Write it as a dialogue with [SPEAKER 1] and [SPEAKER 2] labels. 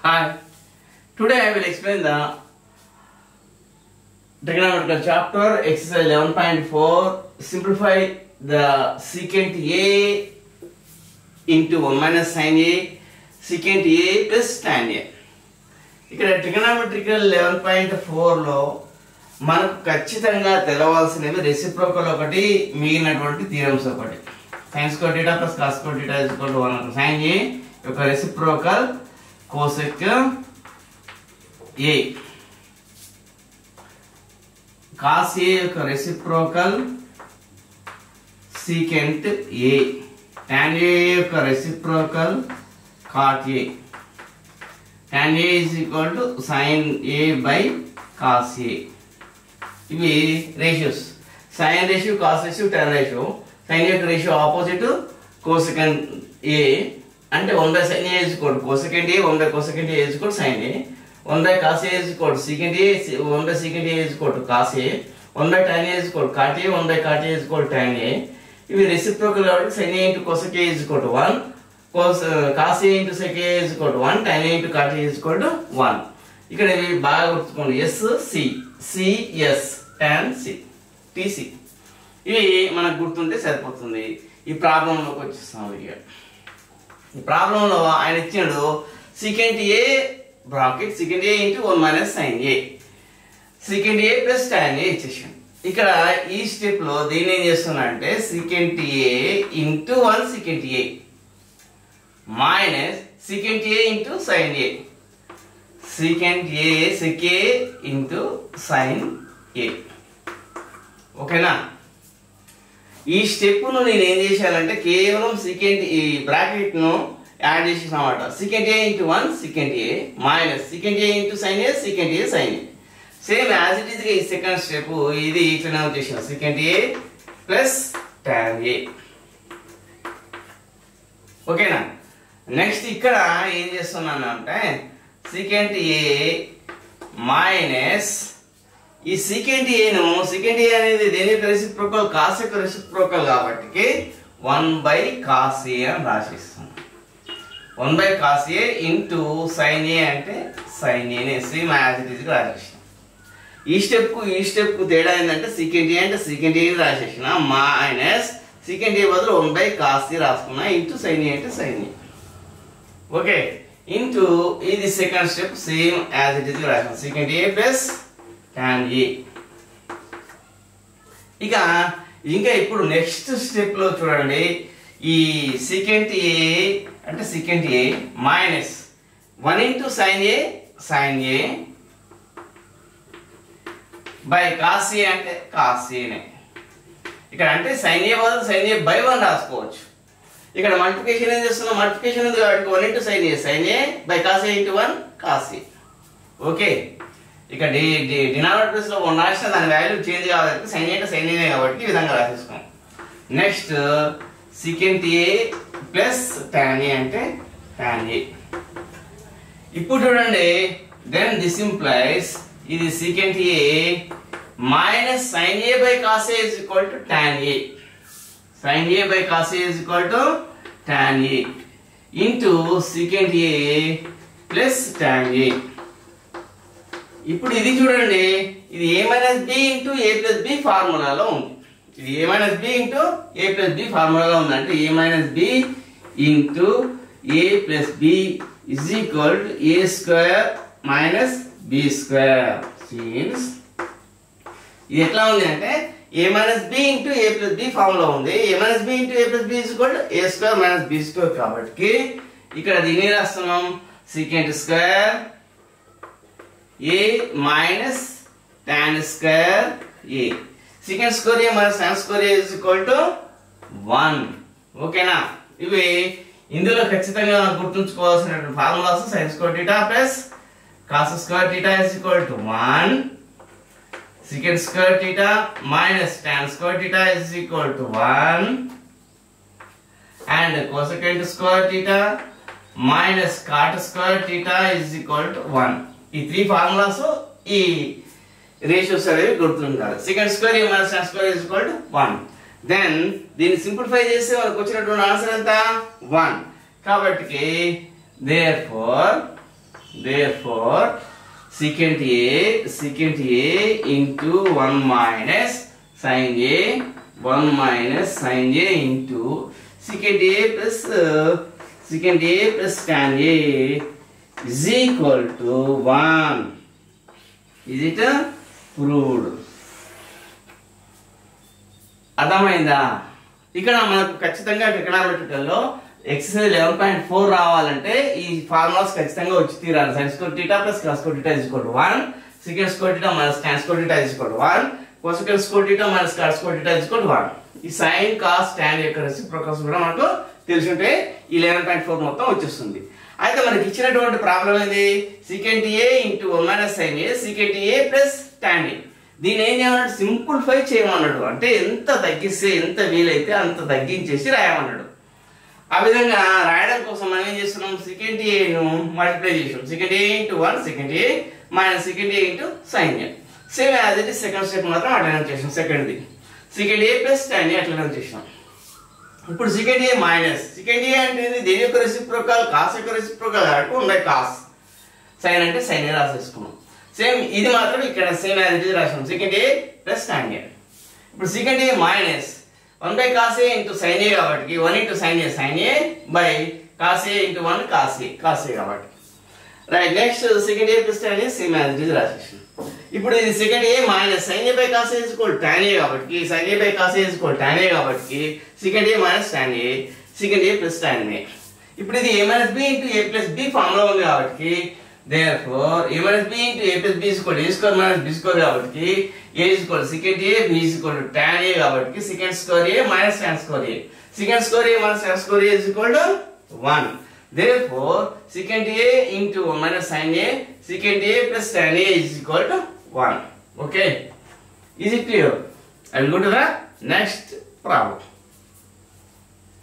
[SPEAKER 1] Hi, today I will explain the trigonometrical chapter exercise 11.4. Simplify the secant A into 1 minus sin A, secant A plus tan A. ఇక్కడ trigonometrical 11.4 లో మనకు ఖచ్చితంగా తెలవాల్సినవి reciprocal ఒకటి, మిగిలినటువంటి theorems ఒకటి. sin square theta plus cos square theta is equal to 1. sin A యొక్క reciprocal cosec A, cos A యొక్క reciprocal secant A, tan A యొక్క reciprocal cot A. tan A is equal to sin A by cos A. ఇవి ratios. sin ratio, cos ratio, tan ratio. sin యొక్క ratio opposite cosecant A అంటే 1 by sin A is equal to cosecant A, 1 by cosecant A is equal to sin A, 1 by cos A is equal to secant A, 1 by secant A is equal to cos A, 1 by tan A is equal to cot A, 1 by cot A is equal to tan A. ఇవి reciprocal కాబట్టి sin A into cosec A is equal to 1, cos A into sec A is equal to 1, tan A into cot A is equal to 1. ఇక్కడ ఇవి బాగా గుర్తుకోండి. S C, C S, tan C, TC. ఇవి మనకు గుర్తుంటే సరిపోతుంది. ఈ ప్రాబ్లంలోకి వచ్చేస్తాం. ఈ ప్రాబ్లంలో ఆయన ఇచ్చాడు secant A bracket secant A into 1 minus sin A, secant A plus tan A ఇచ్చేసాడు. ఇక్కడ ఈ స్టెప్ లో దీన్ని ఏం చేస్తున్నా అంటే secant A into 1 secant A minus secant A into sin A, secant A sec A into sin A. ఓకేనా? ఈ స్టెప్ ను నేను ఏం చేశానంటే కేవలం secant ఈ బ్రాకెట్ ను యాడ్ చేసేసాను అన్నమాట. secant A into 1 secant A minus secant A into sin A, secant A sin A. Same as it is గా ఈ సెకండ్ స్టెప్ ఇది ఇట్లనే వచ్చేసాను secant A plus tan A. ఓకేనా? నెక్స్ట్ ఇక్కడ ఏం చేస్తున్నాను అంటే secant A మైనస్ ఈ secant A ను, secant A అనేది దేని యొక్క రెసిప్రోకల్, cos యొక్క రెసిప్రోకల్ కాబట్టి 1 by cos A అని రాసిస్తాను. 1 by cos A into sin A అంటే sin A ని సేమ్ యాజ్ ఇట్ ఈస్ గా రాసేసాను. ఈ స్టెప్ కు తేడా ఏంటంటే secant A అంటే secant A ని రాసేసిన మైనస్ secant A బదులు 1 by cos A రాసుకున్నా ఇంటూ sin A అంటే sin A. ఓకే, ఇంటూ ఇది second step same as it is గా రాసాను secant A plus tan A. ఇంకా ఇప్పుడు నెక్స్ట్ స్టెప్ లో చూడండి, ఈ secant A అంటే secant A minus 1 into sin A by cos A అంటే cos A నే. ఇక్కడ అంటే sin A బదులు sin A by 1 రాసుకోవచ్చు. ఇక్కడ మల్టిప్లికేషన్ ఏం చేస్తున్నాం, మల్టిప్లికేషన్ ఉంది కాబట్టి 1 into sin A by cos A into 1 cos A. Okay, ఇక్కడ డినామినేటర్స్ లో 1 రాసిన దాని వాల్యూ చేంజ్ కావాలంటే sin A అంటే sin A కాబట్టి ఈ విధంగా రాసేసుకోం. Next secant A plus tan A అంటే tan A. ఇప్పుడు చూడండి, దెన్ దిస్ ఇంప్లైస్ ఇది secant A minus sin A by cos A is equal to tan A, sin A by cos A is equal to tan A into secant A plus tan A. ఇప్పుడు ఇది చూడండి, ఇది A minus B into A plus B ఫార్ములాలో ఉంది. ఇది A minus B into A plus B ఫార్ములాలో ఉంది. అంటే A minus B into A plus B is equal to A square minus B square. Since ఇది ఎట్లా ఉంది అంటే A minus B into A plus B formula ఉంది. A minus B into A plus B is equal to A square minus B square కాబట్టి ఇక్కడ దీన్ని రాస్తున్నాం secant square A minus tan square A, secant square A minus tan square A is equal to 1. ఓకేనా? ఇవి ఇందులో ఖచ్చితంగా గుర్తుంచుకోవాల్సినటువంటి formulas sin square theta plus cos square theta is equal to 1, secant square theta minus tan square theta is equal to 1, and cosecant square theta minus cot square theta is equal to 1. ఈ 3 formulas ఈ ratios అనేవి గుర్తుండాలి. secant square A minus tan square is equal to 1. Then దీన్ని simplify చేస్తే మనకు వచ్చినటువంటి answer ఎంత 1. కాబట్టి therefore Therefore, secant A into 1 minus sin A, 1 minus sin A into secant A plus tan A is equal to 1. Is it proved? అర్థమైందా? ఇక్కడ మనకు ఖచ్చితంగా ట్రిగోనోమెట్రికల్లో ఎక్సర్సైజ్ 11.4 రావాలంటే ఈ ఫార్ములాస్ ఖచ్చితంగా వచ్చి తీరాలి. sin square theta plus cos square theta is equal to 1, secant square theta minus tan square theta is equal to 1, cosecant square theta minus cot square theta is equal to 1. ఈ sin cos tan యొక్క reciprocals కూడా మనకు తెలుసుంటే ఈ 11.4 మొత్తం వచ్చేస్తుంది. అయితే మనకి ఇచ్చినటువంటి ప్రాబ్లం ఏంది? secant A into 1 minus sin A, secant A plus tan A. దీని ఏం చేయమన్నాడు? సింప్లిఫై చేయమన్నాడు. అంటే ఎంత తగ్గిస్తే ఎంత వీలైతే అంత తగ్గించేసి రాయమన్నాడు. ఆ విధంగా రాయడం కోసం మనం ఏం చేస్తున్నాం? secant A ను మల్టిప్లై చేసాం. secant A into 1 secant A minus secant A into sin A. Same as it is second step మాత్రం అట్లనే చేసాం. సెకండ్ది secant A plus tan A అట్లనే చేసాం. ఇప్పుడు secant A minus secant A అంటే దేని యొక్క రెసిప్రోకల్? కాస్ యొక్క రెసిప్రోకల్ కాబట్టి ఉన్నాయి కాస్. సైన్ అంటే సైన్ ఏ రాసేసుకున్నాం. సేమ్ ఇది మాత్రం ఇక్కడ సేమ్ యాజ్ ఇట్ ఇస్ రాసాం. secant A plus tan A. ఇప్పుడు secant A minus 1 by cos A into sin A కాబట్టి 1 into sin A by cos A into 1 cos A కాబట్టి right. Next secant A plus tan A same as it is రాసేసాం. ఇప్పుడు ఇది secant A minus sin A by cos A is equal to tan A కాబట్టి sin A by cos A is equal to tan A కాబట్టి secant A minus tan A secant A plus tan A. ఇప్పుడు ఇది A minus B into A plus B formula ఉంది కాబట్టి therefore A minus B into A plus B is equal to A square minus B square కాబట్టి A is equal to secant A, B is equal to tan A కాబట్టి secant square A minus tan square A. Secant square A minus tan square A is equal to 1. Therefore secant A into 1 minus sin A secant A plus tan A is equal to 1. Okay, is it clear? I will go to the next problem.